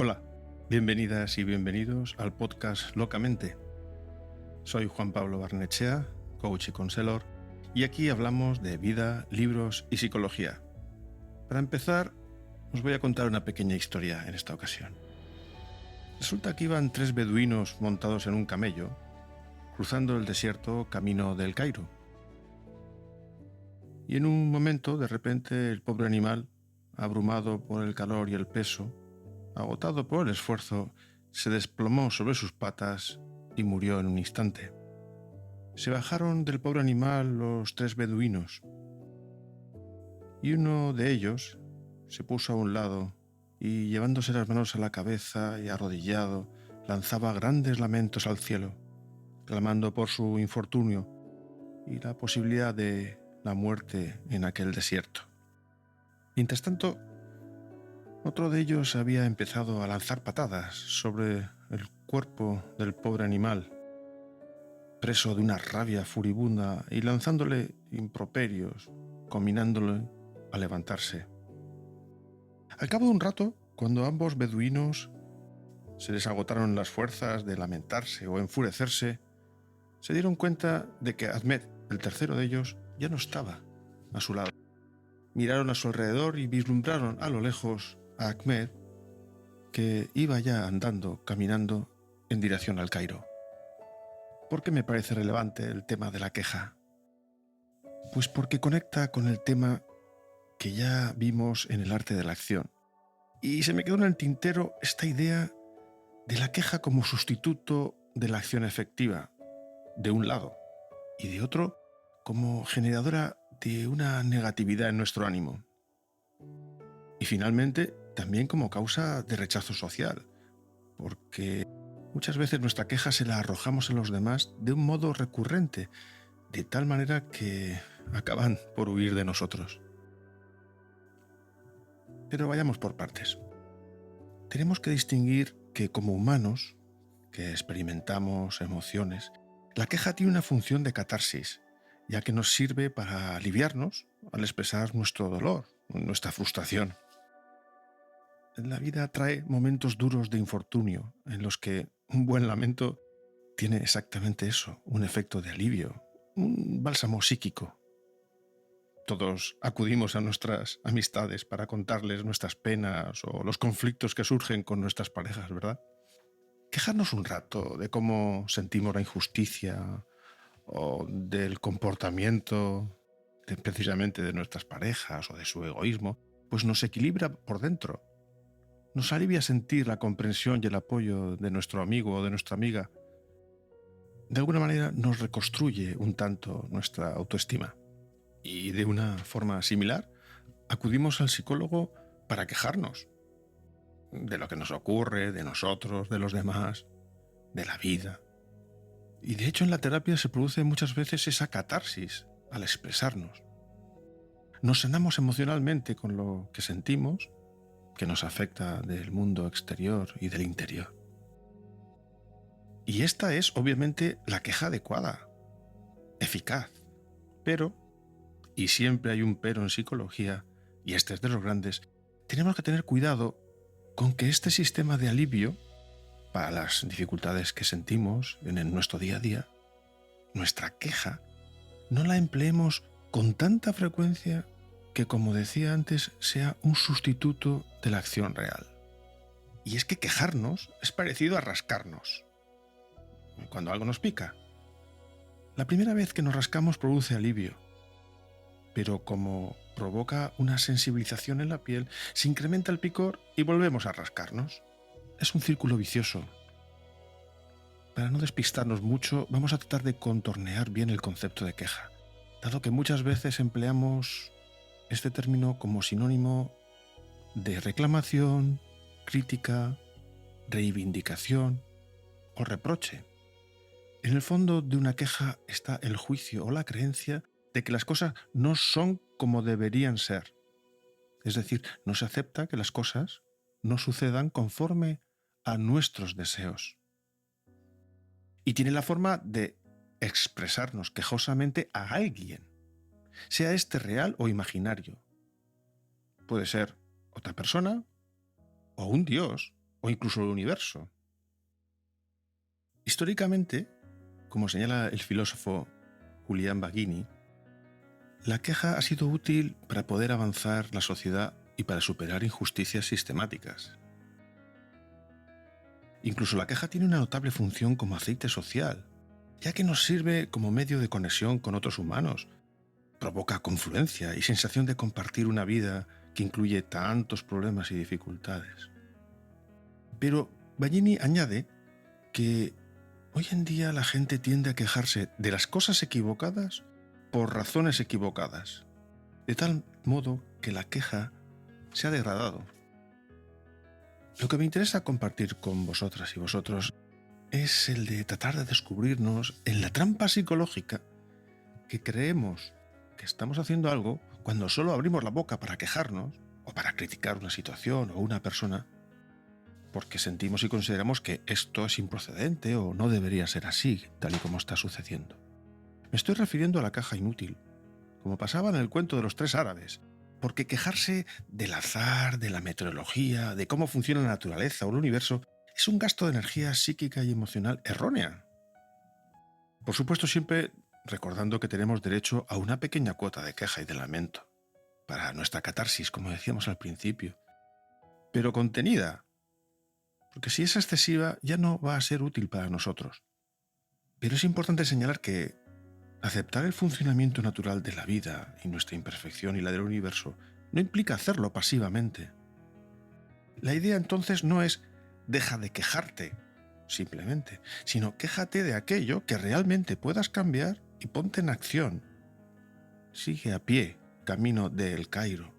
Hola, bienvenidas y bienvenidos al podcast Locamente. Soy Juan Pablo Barnechea, coach y counselor, y aquí hablamos de vida, libros y psicología. Para empezar, os voy a contar una pequeña historia en esta ocasión. Resulta que iban 3 beduinos montados en un camello, cruzando el desierto camino del Cairo. Y en un momento, de repente, el pobre animal, abrumado por el calor y el peso, agotado por el esfuerzo, se desplomó sobre sus patas y murió en un instante. Se bajaron del pobre animal los 3 beduinos, y uno de ellos se puso a un lado y, llevándose las manos a la cabeza y arrodillado, lanzaba grandes lamentos al cielo, clamando por su infortunio y la posibilidad de la muerte en aquel desierto. Mientras tanto, otro de ellos había empezado a lanzar patadas sobre el cuerpo del pobre animal, preso de una rabia furibunda y lanzándole improperios, combinándole a levantarse. Al cabo de un rato, cuando ambos beduinos se les agotaron las fuerzas de lamentarse o enfurecerse, se dieron cuenta de que Ahmed, el tercero de ellos, ya no estaba a su lado. Miraron a su alrededor y vislumbraron a lo lejos a Ahmed, que iba ya andando, caminando en dirección al Cairo. ¿Por qué me parece relevante el tema de la queja? Pues porque conecta con el tema que ya vimos en el arte de la acción. Y se me quedó en el tintero esta idea de la queja como sustituto de la acción efectiva, de un lado, y de otro como generadora de una negatividad en nuestro ánimo. Y finalmente, también como causa de rechazo social, porque muchas veces nuestra queja se la arrojamos a los demás de un modo recurrente, de tal manera que acaban por huir de nosotros. Pero vayamos por partes. Tenemos que distinguir que como humanos, que experimentamos emociones, la queja tiene una función de catarsis, ya que nos sirve para aliviarnos al expresar nuestro dolor, nuestra frustración. La vida trae momentos duros de infortunio, en los que un buen lamento tiene exactamente eso, un efecto de alivio, un bálsamo psíquico. Todos acudimos a nuestras amistades para contarles nuestras penas o los conflictos que surgen con nuestras parejas, ¿verdad? Quejarnos un rato de cómo sentimos la injusticia o del comportamiento precisamente de nuestras parejas o de su egoísmo, pues nos equilibra por dentro. Nos alivia sentir la comprensión y el apoyo de nuestro amigo o de nuestra amiga. De alguna manera nos reconstruye un tanto nuestra autoestima. Y de una forma similar, acudimos al psicólogo para quejarnos de lo que nos ocurre, de nosotros, de los demás, de la vida. Y de hecho en la terapia se produce muchas veces esa catarsis al expresarnos. Nos sanamos emocionalmente con lo que sentimos, que nos afecta del mundo exterior y del interior. Y esta es obviamente la queja adecuada, eficaz, pero, y siempre hay un pero en psicología, y este es de los grandes, tenemos que tener cuidado con que este sistema de alivio para las dificultades que sentimos en nuestro día a día, nuestra queja, no la empleemos con tanta frecuencia que, como decía antes, sea un sustituto de la acción real. Y es que quejarnos es parecido a rascarnos. Cuando algo nos pica, la primera vez que nos rascamos produce alivio, pero como provoca una sensibilización en la piel, se incrementa el picor y volvemos a rascarnos. Es un círculo vicioso. Para no despistarnos mucho, vamos a tratar de contornear bien el concepto de queja, dado que muchas veces empleamos este término como sinónimo de reclamación, crítica, reivindicación o reproche. En el fondo de una queja está el juicio o la creencia de que las cosas no son como deberían ser. Es decir, no se acepta que las cosas no sucedan conforme a nuestros deseos. Y tiene la forma de expresarnos quejosamente a alguien, sea este real o imaginario. Puede ser otra persona o un dios, o incluso el universo. Históricamente, como señala el filósofo Julián Baggini, la queja ha sido útil para poder avanzar la sociedad y para superar injusticias sistemáticas. Incluso la queja tiene una notable función como aceite social, ya que nos sirve como medio de conexión con otros humanos, provoca confluencia y sensación de compartir una vida que incluye tantos problemas y dificultades. Pero Baggini añade que hoy en día la gente tiende a quejarse de las cosas equivocadas por razones equivocadas, de tal modo que la queja se ha degradado. Lo que me interesa compartir con vosotras y vosotros es el de tratar de descubrirnos en la trampa psicológica que creemos que estamos haciendo algo cuando solo abrimos la boca para quejarnos o para criticar una situación o una persona, porque sentimos y consideramos que esto es improcedente o no debería ser así, tal y como está sucediendo. Me estoy refiriendo a la caja inútil, como pasaba en el cuento de los 3 árabes, porque quejarse del azar, de la meteorología, de cómo funciona la naturaleza o el universo es un gasto de energía psíquica y emocional errónea. Por supuesto, siempre recordando que tenemos derecho a una pequeña cuota de queja y de lamento, para nuestra catarsis, como decíamos al principio, pero contenida, porque si es excesiva ya no va a ser útil para nosotros. Pero es importante señalar que aceptar el funcionamiento natural de la vida y nuestra imperfección y la del universo no implica hacerlo pasivamente. La idea entonces no es deja de quejarte, simplemente, sino quéjate de aquello que realmente puedas cambiar y ponte en acción. Sigue a pie, camino de El Cairo,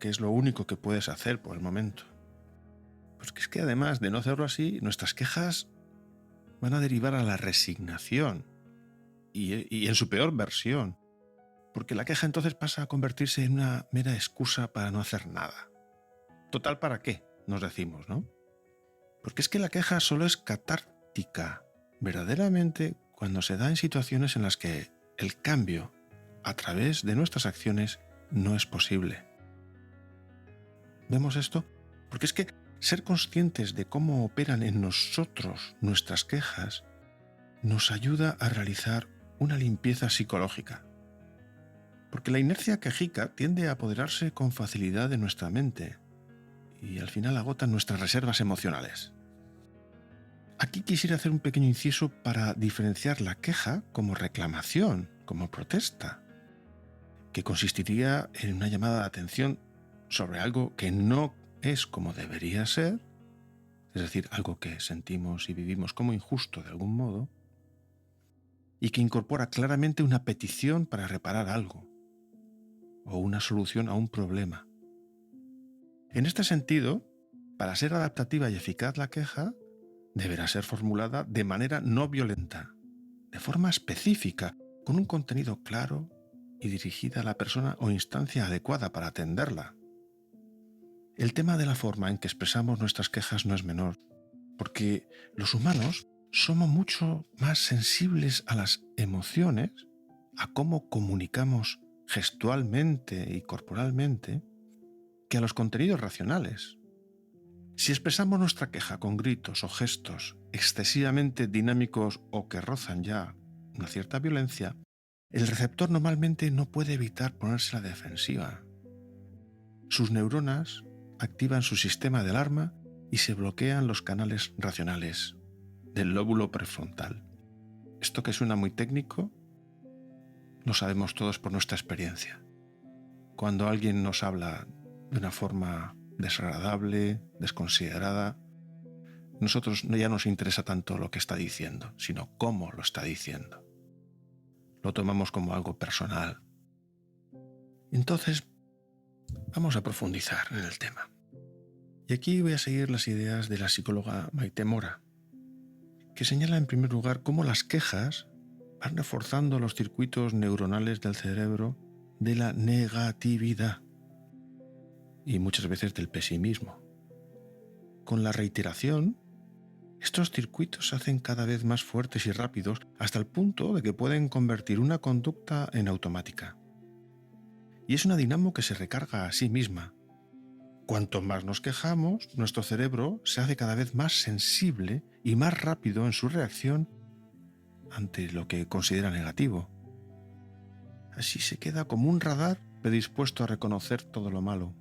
que es lo único que puedes hacer por el momento. Porque es que además de no hacerlo así, nuestras quejas van a derivar a la resignación y en su peor versión, porque la queja entonces pasa a convertirse en una mera excusa para no hacer nada. Total, ¿para qué? Nos decimos, ¿no? Porque es que la queja solo es catártica, verdaderamente cuando se da en situaciones en las que el cambio a través de nuestras acciones no es posible. ¿Vemos esto? Porque es que ser conscientes de cómo operan en nosotros nuestras quejas nos ayuda a realizar una limpieza psicológica. Porque la inercia quejica tiende a apoderarse con facilidad de nuestra mente y al final agota nuestras reservas emocionales. Aquí quisiera hacer un pequeño inciso para diferenciar la queja como reclamación, como protesta, que consistiría en una llamada de atención sobre algo que no es como debería ser, es decir, algo que sentimos y vivimos como injusto de algún modo, y que incorpora claramente una petición para reparar algo o una solución a un problema. En este sentido, para ser adaptativa y eficaz la queja, deberá ser formulada de manera no violenta, de forma específica, con un contenido claro y dirigida a la persona o instancia adecuada para atenderla. El tema de la forma en que expresamos nuestras quejas no es menor, porque los humanos somos mucho más sensibles a las emociones, a cómo comunicamos gestualmente y corporalmente, que a los contenidos racionales. Si expresamos nuestra queja con gritos o gestos excesivamente dinámicos o que rozan ya una cierta violencia, el receptor normalmente no puede evitar ponerse a la defensiva. Sus neuronas activan su sistema de alarma y se bloquean los canales racionales del lóbulo prefrontal. Esto que suena muy técnico, lo sabemos todos por nuestra experiencia. Cuando alguien nos habla de una forma desagradable, desconsiderada, nosotros ya nos interesa tanto lo que está diciendo, sino cómo lo está diciendo. Lo tomamos como algo personal. Entonces, vamos a profundizar en el tema. Y aquí voy a seguir las ideas de la psicóloga Maite Mora, que señala en primer lugar cómo las quejas van reforzando los circuitos neuronales del cerebro de la negatividad y muchas veces del pesimismo. Con la reiteración, estos circuitos se hacen cada vez más fuertes y rápidos hasta el punto de que pueden convertir una conducta en automática. Y es una dinamo que se recarga a sí misma, Cuanto más nos quejamos, nuestro cerebro se hace cada vez más sensible y más rápido en su reacción ante lo que considera negativo. Así se queda como un radar predispuesto a reconocer todo lo malo.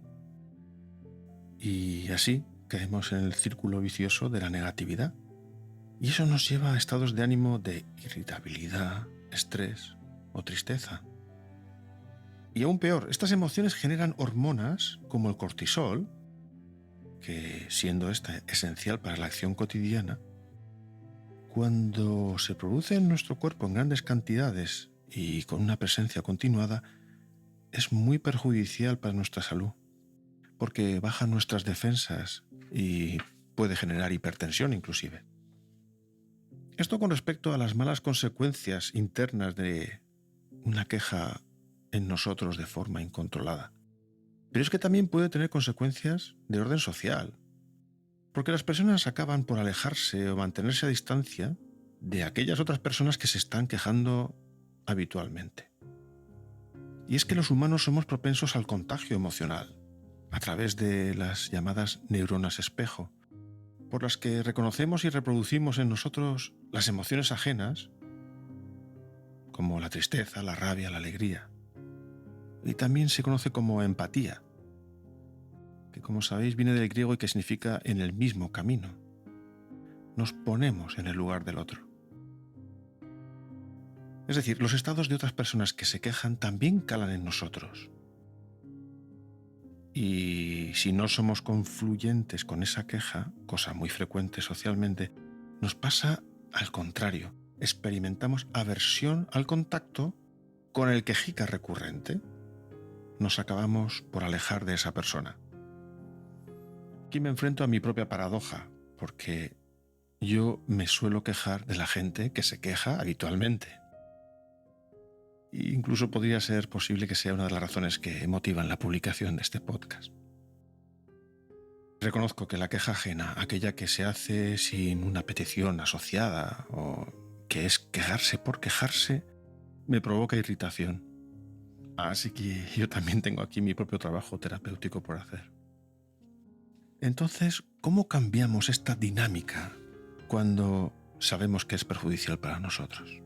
Y así caemos en el círculo vicioso de la negatividad. Y eso nos lleva a estados de ánimo de irritabilidad, estrés o tristeza. Y aún peor, estas emociones generan hormonas como el cortisol, que siendo esta esencial para la acción cotidiana, cuando se produce en nuestro cuerpo en grandes cantidades y con una presencia continuada, es muy perjudicial para nuestra salud, porque baja nuestras defensas y puede generar hipertensión inclusive. Esto con respecto a las malas consecuencias internas de una queja en nosotros de forma incontrolada. Pero es que también puede tener consecuencias de orden social, porque las personas acaban por alejarse o mantenerse a distancia de aquellas otras personas que se están quejando habitualmente. Y es que los humanos somos propensos al contagio emocional, a través de las llamadas neuronas espejo, por las que reconocemos y reproducimos en nosotros las emociones ajenas, como la tristeza, la rabia, la alegría. Y también se conoce como empatía, que como sabéis viene del griego y que significa en el mismo camino. Nos ponemos en el lugar del otro. Es decir, los estados de otras personas que se quejan también calan en nosotros. Y si no somos confluyentes con esa queja, cosa muy frecuente socialmente, nos pasa al contrario. Experimentamos aversión al contacto con el quejica recurrente. Nos acabamos por alejar de esa persona. Aquí me enfrento a mi propia paradoja, porque yo me suelo quejar de la gente que se queja habitualmente. E incluso podría ser posible que sea una de las razones que motivan la publicación de este podcast. Reconozco que la queja ajena, aquella que se hace sin una petición asociada o que es quejarse por quejarse, me provoca irritación. Así que yo también tengo aquí mi propio trabajo terapéutico por hacer. Entonces, ¿cómo cambiamos esta dinámica cuando sabemos que es perjudicial para nosotros?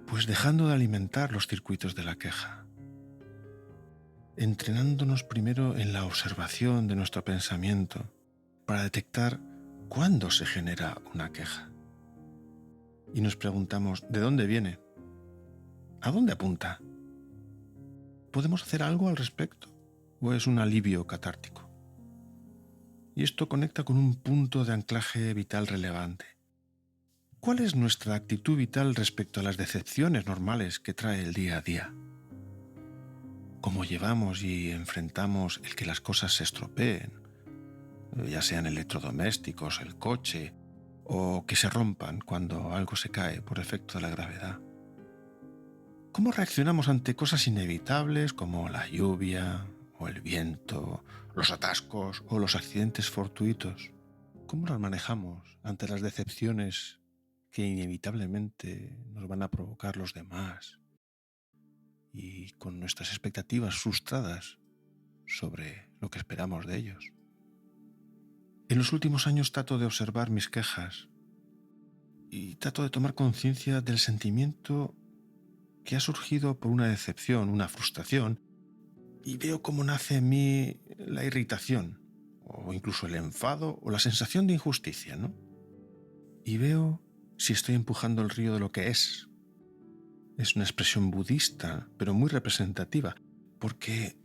Pues dejando de alimentar los circuitos de la queja, entrenándonos primero en la observación de nuestro pensamiento para detectar cuándo se genera una queja. Y nos preguntamos, ¿de dónde viene? ¿A dónde apunta? ¿Podemos hacer algo al respecto? ¿O es un alivio catártico? Y esto conecta con un punto de anclaje vital relevante. ¿Cuál es nuestra actitud vital respecto a las decepciones normales que trae el día a día? ¿Cómo llevamos y enfrentamos el que las cosas se estropeen, ya sean electrodomésticos, el coche, o que se rompan cuando algo se cae por efecto de la gravedad? ¿Cómo reaccionamos ante cosas inevitables como la lluvia o el viento, los atascos o los accidentes fortuitos? ¿Cómo las manejamos ante las decepciones que inevitablemente nos van a provocar los demás y con nuestras expectativas frustradas sobre lo que esperamos de ellos? En los últimos años trato de observar mis quejas y trato de tomar conciencia del sentimiento que ha surgido por una decepción, una frustración, y veo cómo nace en mí la irritación, o incluso el enfado, o la sensación de injusticia, ¿no? Y veo si estoy empujando el río de lo que es. Es una expresión budista, pero muy representativa, porque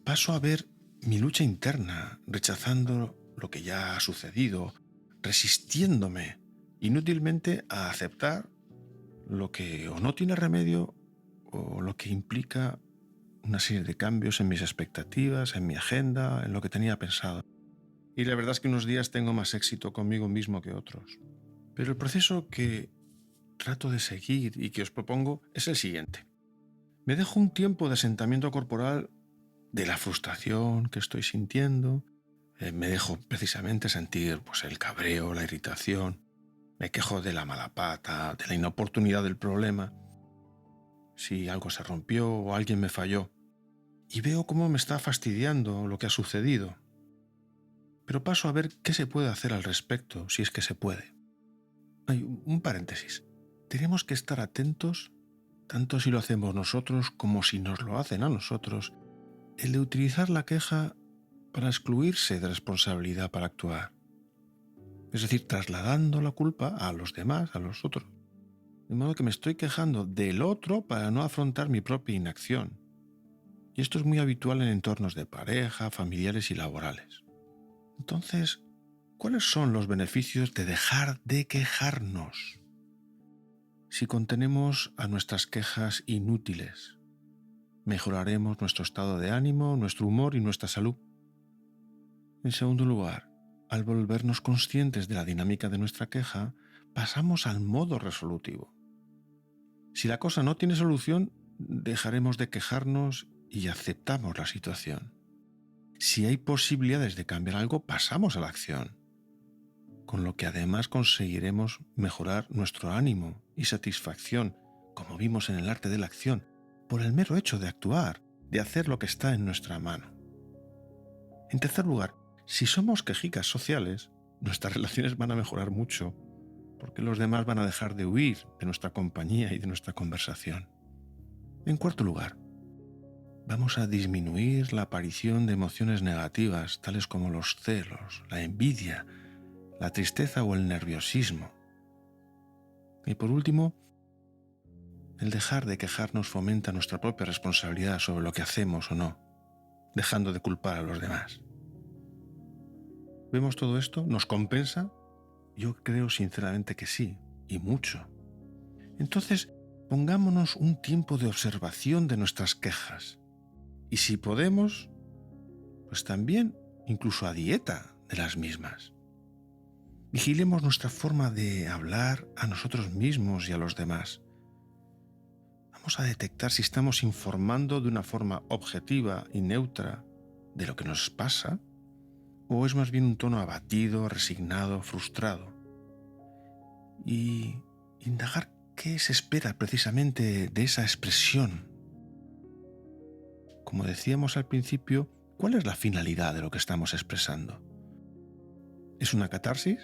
paso a ver mi lucha interna, rechazando lo que ya ha sucedido, resistiéndome inútilmente a aceptar lo que o no tiene remedio o lo que implica una serie de cambios en mis expectativas, en mi agenda, en lo que tenía pensado. Y la verdad es que unos días tengo más éxito conmigo mismo que otros. Pero el proceso que trato de seguir y que os propongo es el siguiente. Me dejo un tiempo de asentamiento corporal de la frustración que estoy sintiendo, me dejo precisamente sentir pues, el cabreo, la irritación, me quejo de la mala pata, de la inoportunidad del problema, si algo se rompió o alguien me falló. y veo cómo me está fastidiando lo que ha sucedido. Pero paso a ver qué se puede hacer al respecto, si es que se puede. Hay un paréntesis. Tenemos que estar atentos, tanto si lo hacemos nosotros como si nos lo hacen a nosotros, el de utilizar la queja para excluirse de responsabilidad para actuar. Es decir, trasladando la culpa a los demás, a los otros. De modo que me estoy quejando del otro para no afrontar mi propia inacción. Y esto es muy habitual en entornos de pareja, familiares y laborales. Entonces, ¿cuáles son los beneficios de dejar de quejarnos? Si contenemos a nuestras quejas inútiles, mejoraremos nuestro estado de ánimo, nuestro humor y nuestra salud. En segundo lugar, al volvernos conscientes de la dinámica de nuestra queja, pasamos al modo resolutivo. Si la cosa no tiene solución, dejaremos de quejarnos y aceptamos la situación. Si hay posibilidades de cambiar algo, pasamos a la acción, con lo que además conseguiremos mejorar nuestro ánimo y satisfacción, como vimos en el arte de la acción, por el mero hecho de actuar, de hacer lo que está en nuestra mano. En tercer lugar, si somos quejicas sociales, nuestras relaciones van a mejorar mucho, porque los demás van a dejar de huir de nuestra compañía y de nuestra conversación. En cuarto lugar, vamos a disminuir la aparición de emociones negativas, tales como los celos, la envidia, la tristeza o el nerviosismo. Y por último, el dejar de quejarnos fomenta nuestra propia responsabilidad sobre lo que hacemos o no, dejando de culpar a los demás. ¿Vemos todo esto? ¿Nos compensa? Yo creo sinceramente que sí, y mucho. Entonces, pongámonos un tiempo de observación de nuestras quejas. Y si podemos, pues también incluso a dieta de las mismas. Vigilemos nuestra forma de hablar a nosotros mismos y a los demás. Vamos a detectar si estamos informando de una forma objetiva y neutra de lo que nos pasa, o es más bien un tono abatido, resignado, frustrado. Y indagar qué se espera precisamente de esa expresión. Como decíamos al principio, ¿cuál es la finalidad de lo que estamos expresando? ¿Es una catarsis?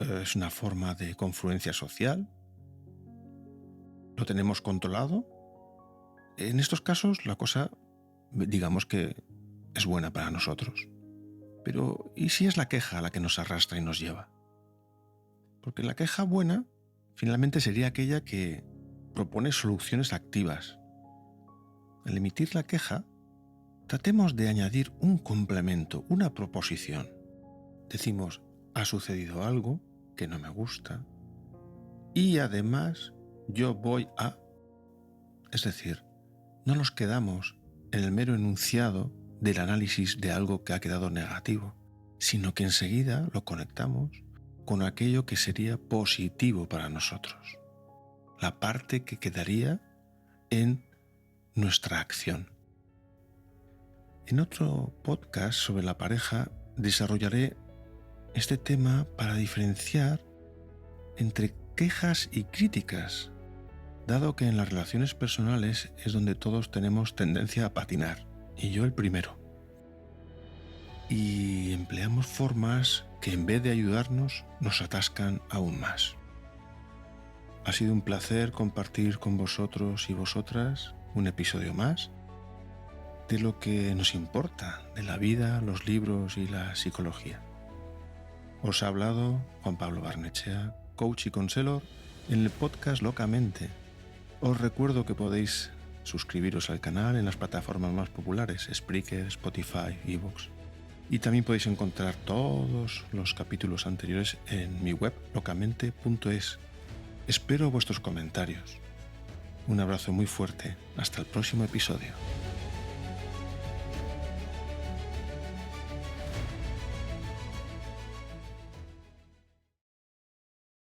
¿Es una forma de confluencia social? ¿Lo tenemos controlado? En estos casos la cosa, digamos que es buena para nosotros. Pero ¿y si es la queja la que nos arrastra y nos lleva? Porque la queja buena finalmente sería aquella que propone soluciones activas. Al emitir la queja, tratemos de añadir un complemento, una proposición. Decimos, ha sucedido algo que no me gusta y además yo voy a... Es decir, no nos quedamos en el mero enunciado del análisis de algo que ha quedado negativo, sino que enseguida lo conectamos con aquello que sería positivo para nosotros, la parte que quedaría en nuestra acción. En otro podcast sobre la pareja desarrollaré este tema para diferenciar entre quejas y críticas, dado que en las relaciones personales es donde todos tenemos tendencia a patinar, y yo el primero. Y empleamos formas que en vez de ayudarnos nos atascan aún más. Ha sido un placer compartir con vosotros y vosotras un episodio más de lo que nos importa, de la vida, los libros y la psicología. Os ha hablado Juan Pablo Barnechea, coach y counselor, en el podcast Locamente. Os recuerdo que podéis suscribiros al canal en las plataformas más populares, Spreaker, Spotify, iVoox. Y también podéis encontrar todos los capítulos anteriores en mi web, locamente.es. Espero vuestros comentarios. Un abrazo muy fuerte. Hasta el próximo episodio.